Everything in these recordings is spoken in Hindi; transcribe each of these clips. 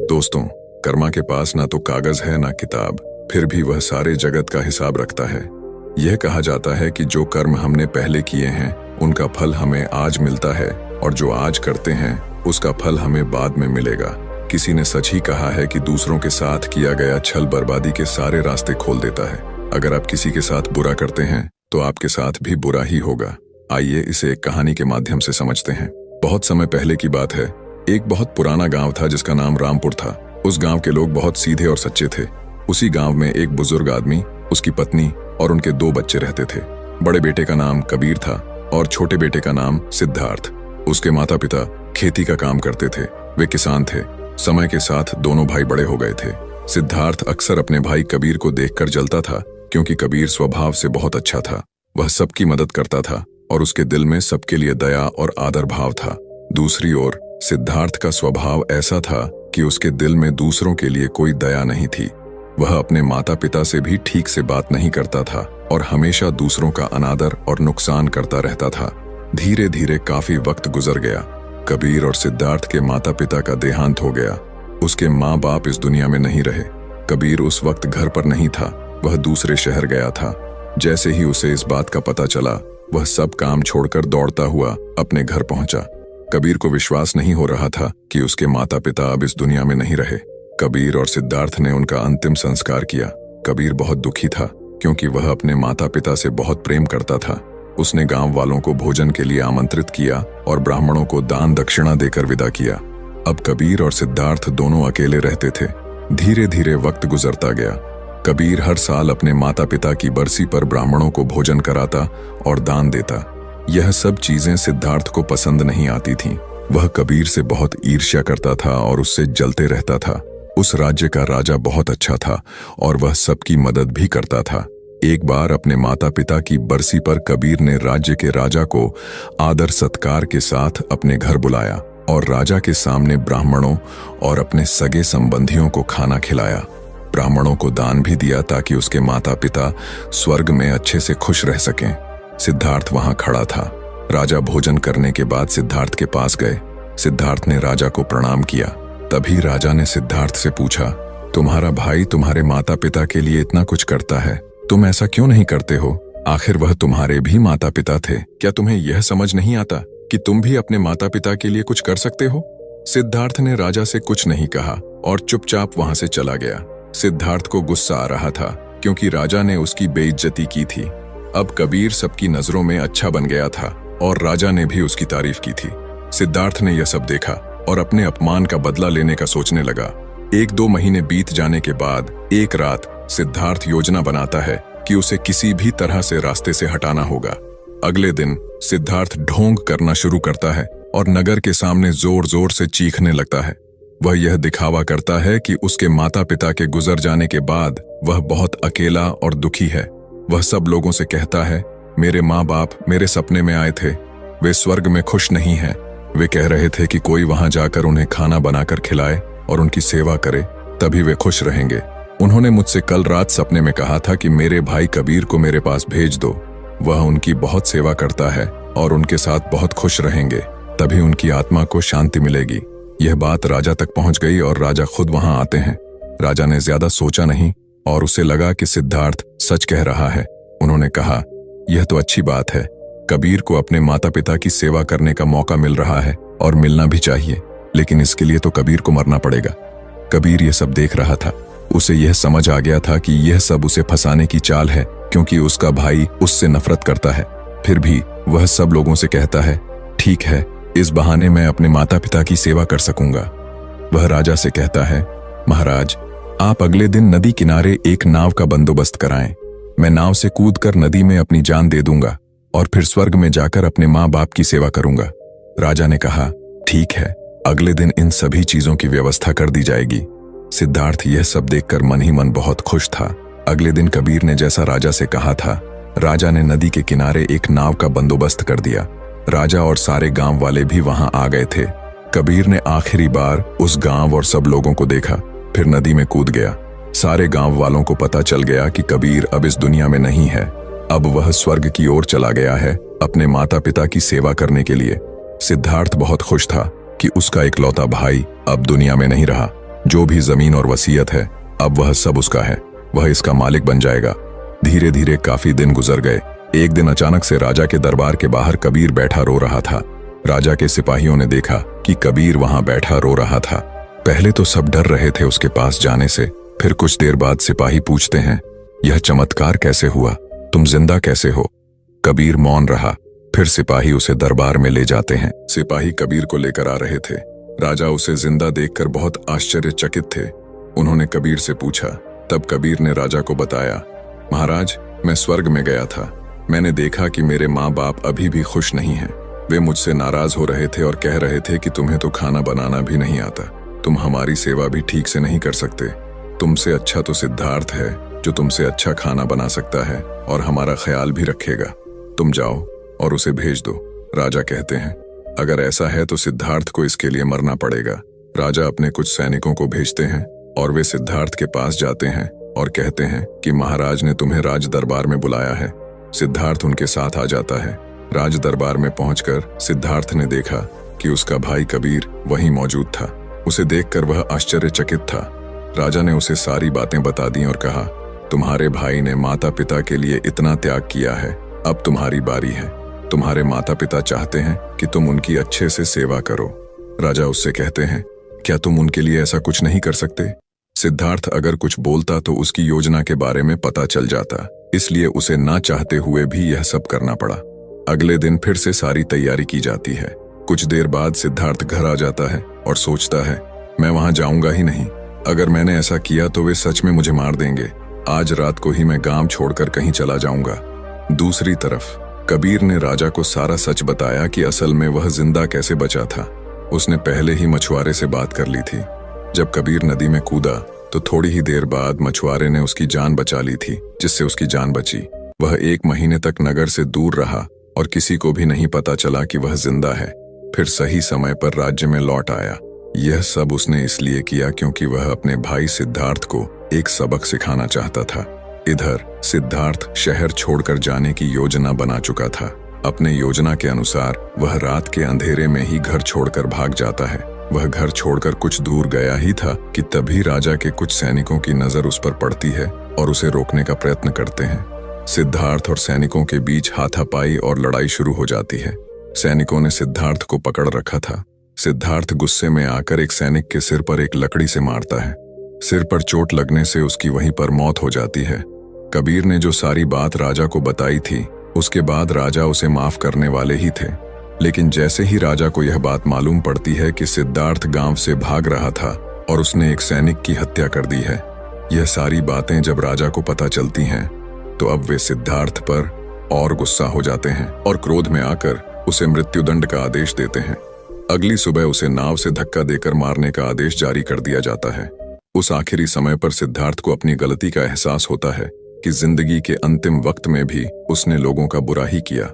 दोस्तों, कर्मा के पास ना तो कागज है ना किताब, फिर भी वह सारे जगत का हिसाब रखता है। यह कहा जाता है कि जो कर्म हमने पहले किए हैं उनका फल हमें आज मिलता है, और जो आज करते हैं उसका फल हमें बाद में मिलेगा। किसी ने सच ही कहा है कि दूसरों के साथ किया गया छल बर्बादी के सारे रास्ते खोल देता है। अगर आप किसी के साथ बुरा करते हैं तो आपके साथ भी बुरा ही होगा। आइए इसे एक कहानी के माध्यम से समझते हैं। बहुत समय पहले की बात है। एक बहुत पुराना गांव था जिसका नाम रामपुर था। उस गांव के लोग बहुत सीधे और सच्चे थे। उसी गांव में एक बुजुर्ग आदमी, उसकी पत्नी और उनके 2 बच्चे रहते थे। बड़े बेटे का नाम कबीर था और छोटे बेटे का नाम सिद्धार्थ। उसके माता पिता खेती का काम करते थे। वे किसान थे। समय के साथ दोनों भाई बड़े हो गए थे। सिद्धार्थ अक्सर अपने भाई कबीर को देखकर जलता था, क्योंकि कबीर स्वभाव से बहुत अच्छा था। वह सबकी मदद करता था और उसके दिल में सबके लिए दया और आदर भाव था। दूसरी ओर सिद्धार्थ का स्वभाव ऐसा था कि उसके दिल में दूसरों के लिए कोई दया नहीं थी। वह अपने माता पिता से भी ठीक से बात नहीं करता था और हमेशा दूसरों का अनादर और नुकसान करता रहता था। धीरे धीरे काफी वक्त गुजर गया। कबीर और सिद्धार्थ के माता पिता का देहांत हो गया। उसके माँ बाप इस दुनिया में नहीं रहे। कबीर उस वक्त घर पर नहीं था, वह दूसरे शहर गया था। जैसे ही उसे इस बात का पता चला, वह सब काम छोड़कर दौड़ता हुआ अपने घर पहुंचा। कबीर को विश्वास नहीं हो रहा था कि उसके माता पिता अब इस दुनिया में नहीं रहे। कबीर और सिद्धार्थ ने उनका अंतिम संस्कार किया। कबीर बहुत दुखी था, क्योंकि वह अपने माता पिता से बहुत प्रेम करता था। उसने गांव वालों को भोजन के लिए आमंत्रित किया और ब्राह्मणों को दान दक्षिणा देकर विदा किया। अब कबीर और सिद्धार्थ दोनों अकेले रहते थे। धीरे धीरे वक्त गुजरता गया। कबीर हर साल अपने माता पिता की बरसी पर ब्राह्मणों को भोजन कराता और दान देता। यह सब चीजें सिद्धार्थ को पसंद नहीं आती थीं। वह कबीर से बहुत ईर्ष्या करता था और उससे जलते रहता था। उस राज्य का राजा बहुत अच्छा था और वह सबकी मदद भी करता था। एक बार अपने माता पिता की बरसी पर कबीर ने राज्य के राजा को आदर सत्कार के साथ अपने घर बुलाया और राजा के सामने ब्राह्मणों और अपने सगे संबंधियों को खाना खिलाया। ब्राह्मणों को दान भी दिया ताकि उसके माता पिता स्वर्ग में अच्छे से खुश रह सकें। सिद्धार्थ वहां खड़ा था। राजा भोजन करने के बाद सिद्धार्थ के पास गए। सिद्धार्थ ने राजा को प्रणाम किया। तभी राजा ने सिद्धार्थ से पूछा, तुम्हारा भाई तुम्हारे माता पिता के लिए इतना कुछ करता है, तुम ऐसा क्यों नहीं करते हो? आखिर वह तुम्हारे भी माता पिता थे। क्या तुम्हें यह समझ नहीं आता कि तुम भी अपने माता पिता के लिए कुछ कर सकते हो? सिद्धार्थ ने राजा से कुछ नहीं कहा और चुपचाप वहां से चला गया। सिद्धार्थ को गुस्सा आ रहा था, क्योंकि राजा ने उसकी बेइज्जती की थी। अब कबीर सबकी नजरों में अच्छा बन गया था और राजा ने भी उसकी तारीफ की थी। सिद्धार्थ ने यह सब देखा और अपने अपमान का बदला लेने का सोचने लगा। 1-2 महीने बीत जाने के बाद एक रात सिद्धार्थ योजना बनाता है कि उसे किसी भी तरह से रास्ते से हटाना होगा। अगले दिन सिद्धार्थ ढोंग करना शुरू करता है और नगर के सामने जोर जोर से चीखने लगता है। वह यह दिखावा करता है कि उसके माता पिता के गुजर जाने के बाद वह बहुत अकेला और दुखी है। वह सब लोगों से कहता है, मेरे माँ बाप मेरे सपने में आए थे, वे स्वर्ग में खुश नहीं हैं। वे कह रहे थे कि कोई वहां जाकर उन्हें खाना बनाकर खिलाए और उनकी सेवा करे, तभी वे खुश रहेंगे। उन्होंने मुझसे कल रात सपने में कहा था कि मेरे भाई कबीर को मेरे पास भेज दो। वह उनकी बहुत सेवा करता है और उनके साथ बहुत खुश रहेंगे, तभी उनकी आत्मा को शांति मिलेगी। यह बात राजा तक पहुंच गई और राजा खुद वहां आते हैं। राजा ने ज्यादा सोचा नहीं और उसे लगा कि सिद्धार्थ सच कह रहा है। उन्होंने कहा, यह तो अच्छी बात है। कबीर को अपने माता पिता की सेवा करने का मौका मिल रहा है और मिलना भी चाहिए, लेकिन इसके लिए तो कबीर को मरना पड़ेगा। कबीर यह सब देख रहा था। उसे यह समझ आ गया था कि यह सब उसे फंसाने की चाल है, क्योंकि उसका भाई उससे नफरत करता है। फिर भी वह सब लोगों से कहता है, ठीक है, इस बहाने मैं अपने माता पिता की सेवा कर सकूंगा। वह राजा से कहता है, महाराज, आप अगले दिन नदी किनारे एक नाव का बंदोबस्त कराएं। मैं नाव से कूदकर नदी में अपनी जान दे दूंगा और फिर स्वर्ग में जाकर अपने माँ बाप की सेवा करूंगा। राजा ने कहा, ठीक है, अगले दिन इन सभी चीजों की व्यवस्था कर दी जाएगी। सिद्धार्थ यह सब देखकर मन ही मन बहुत खुश था। अगले दिन कबीर ने जैसा राजा से कहा था, राजा ने नदी के किनारे एक नाव का बंदोबस्त कर दिया। राजा और सारे गांव वाले भी वहां आ गए थे। कबीर ने आखिरी बार उस गांव और सब लोगों को देखा, फिर नदी में कूद गया। सारे गांव वालों को पता चल गया कि कबीर अब इस दुनिया में नहीं है। अब वह स्वर्ग की ओर चला गया है अपने माता पिता की सेवा करने के लिए। सिद्धार्थ बहुत खुश था कि उसका इकलौता भाई अब दुनिया में नहीं रहा। जो भी जमीन और वसीयत है अब वह सब उसका है, वह इसका मालिक बन जाएगा। धीरे धीरे काफी दिन गुजर गए। एक दिन अचानक से राजा के दरबार के बाहर कबीर बैठा रो रहा था। राजा के सिपाहियों ने देखा कि कबीर वहां बैठा रो रहा था। पहले तो सब डर रहे थे उसके पास जाने से। फिर कुछ देर बाद सिपाही पूछते हैं, यह चमत्कार कैसे हुआ, तुम जिंदा कैसे हो? कबीर मौन रहा। फिर सिपाही उसे दरबार में ले जाते हैं। सिपाही कबीर को लेकर आ रहे थे। राजा उसे जिंदा देखकर बहुत आश्चर्यचकित थे। उन्होंने कबीर से पूछा। तब कबीर ने राजा को बताया, महाराज, मैं स्वर्ग में गया था। मैंने देखा कि मेरे माँ बाप अभी भी खुश नहीं हैं। वे मुझसे नाराज हो रहे थे और कह रहे थे कि तुम्हें तो खाना बनाना भी नहीं आता, तुम हमारी सेवा भी ठीक से नहीं कर सकते। तुमसे अच्छा तो सिद्धार्थ है जो तुमसे अच्छा खाना बना सकता है और हमारा ख्याल भी रखेगा। तुम जाओ और उसे भेज दो। राजा कहते हैं, अगर ऐसा है तो सिद्धार्थ को इसके लिए मरना पड़ेगा। राजा अपने कुछ सैनिकों को भेजते हैं और वे सिद्धार्थ के पास जाते हैं और कहते हैं कि महाराज ने तुम्हें राज दरबार में बुलाया है। सिद्धार्थ उनके साथ आ जाता है। राज दरबार में पहुंचकर सिद्धार्थ ने देखा कि उसका भाई कबीर वहीं मौजूद था। उसे देखकर वह आश्चर्यचकित था। राजा ने उसे सारी बातें बता दी और कहा, तुम्हारे भाई ने माता पिता के लिए इतना त्याग किया है, अब तुम्हारी बारी है। तुम्हारे माता पिता चाहते हैं कि तुम उनकी अच्छे से सेवा करो। राजा उससे कहते हैं, क्या तुम उनके लिए ऐसा कुछ नहीं कर सकते? सिद्धार्थ अगर कुछ बोलता तो उसकी योजना के बारे में पता चल जाता, इसलिए उसे ना चाहते हुए भी यह सब करना पड़ा। अगले दिन फिर से सारी तैयारी की जाती है। कुछ देर बाद सिद्धार्थ घर आ जाता है और सोचता है, मैं वहां जाऊंगा ही नहीं। अगर मैंने ऐसा किया तो वे सच में मुझे मार देंगे। आज रात को ही मैं गांव छोड़कर कहीं चला जाऊंगा। दूसरी तरफ कबीर ने राजा को सारा सच बताया कि असल में वह जिंदा कैसे बचा था। उसने पहले ही मछुआरे से बात कर ली थी। जब कबीर नदी में कूदा तो थोड़ी ही देर बाद मछुआरे ने उसकी जान बचा ली थी, जिससे उसकी जान बची। वह 1 महीने तक नगर से दूर रहा और किसी को भी नहीं पता चला कि वह जिंदा है। फिर सही समय पर राज्य में लौट आया। यह सब उसने इसलिए किया क्योंकि वह अपने भाई सिद्धार्थ को एक सबक सिखाना चाहता था। इधर सिद्धार्थ शहर छोड़कर जाने की योजना बना चुका था। अपने योजना के अनुसार वह रात के अंधेरे में ही घर छोड़कर भाग जाता है। वह घर छोड़कर कुछ दूर गया ही था कि तभी राजा के कुछ सैनिकों की नजर उस पर पड़ती है और उसे रोकने का प्रयत्न करते हैं। सिद्धार्थ और सैनिकों के बीच हाथापाई और लड़ाई शुरू हो जाती है। सैनिकों ने सिद्धार्थ को पकड़ रखा था। सिद्धार्थ गुस्से में आकर एक सैनिक के सिर पर एक लकड़ी से मारता है। सिर पर चोट लगने से उसकी वहीं पर मौत हो जाती है। कबीर ने जो सारी बात राजा को बताई थी, उसके बाद राजा उसे माफ करने वाले ही थे। लेकिन जैसे ही राजा को यह बात मालूम पड़ती है कि सिद्धार्थ गांव से भाग रहा था और उसने एक सैनिक की हत्या कर दी है, यह सारी बातें जब राजा को पता चलती हैं तो अब वे सिद्धार्थ पर और गुस्सा हो जाते हैं और क्रोध में आकर उसे मृत्युदंड का आदेश देते हैं। अगली सुबह उसे नाव से धक्का देकर मारने का आदेश जारी कर दिया जाता है। उस आखिरी समय पर सिद्धार्थ को अपनी गलती का एहसास होता है कि जिंदगी के अंतिम वक्त में भी उसने लोगों का बुरा ही किया।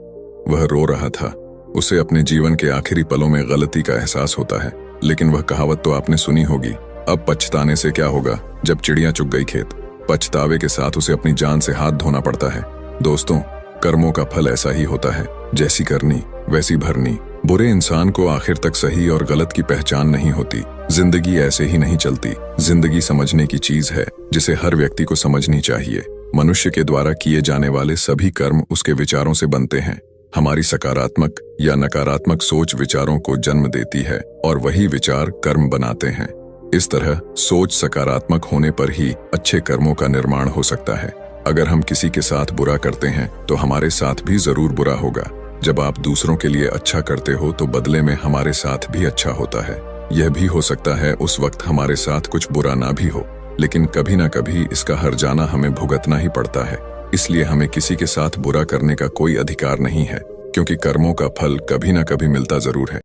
वह रो रहा था। उसे अपने जीवन के आखिरी पलों में गलती का एहसास होता है। लेकिन वह कहावत तो आपने सुनी होगी, अब पछताने से क्या होगा जब चिड़िया चुग गई खेत। पछतावे के साथ उसे अपनी जान से हाथ धोना पड़ता है। दोस्तों, कर्मों का फल ऐसा ही होता है, जैसी करनी वैसी भरनी। बुरे इंसान को आखिर तक सही और गलत की पहचान नहीं होती। जिंदगी ऐसे ही नहीं चलती। जिंदगी समझने की चीज है जिसे हर व्यक्ति को समझनी चाहिए। मनुष्य के द्वारा किए जाने वाले सभी कर्म उसके विचारों से बनते हैं। हमारी सकारात्मक या नकारात्मक सोच विचारों को जन्म देती है और वही विचार कर्म बनाते हैं। इस तरह सोच सकारात्मक होने पर ही अच्छे कर्मों का निर्माण हो सकता है। अगर हम किसी के साथ बुरा करते हैं तो हमारे साथ भी जरूर बुरा होगा। जब आप दूसरों के लिए अच्छा करते हो तो बदले में हमारे साथ भी अच्छा होता है। यह भी हो सकता है उस वक्त हमारे साथ कुछ बुरा ना भी हो, लेकिन कभी ना कभी इसका हर्जाना हमें भुगतना ही पड़ता है। इसलिए हमें किसी के साथ बुरा करने का कोई अधिकार नहीं है, क्योंकि कर्मों का फल कभी ना कभी मिलता जरूर है।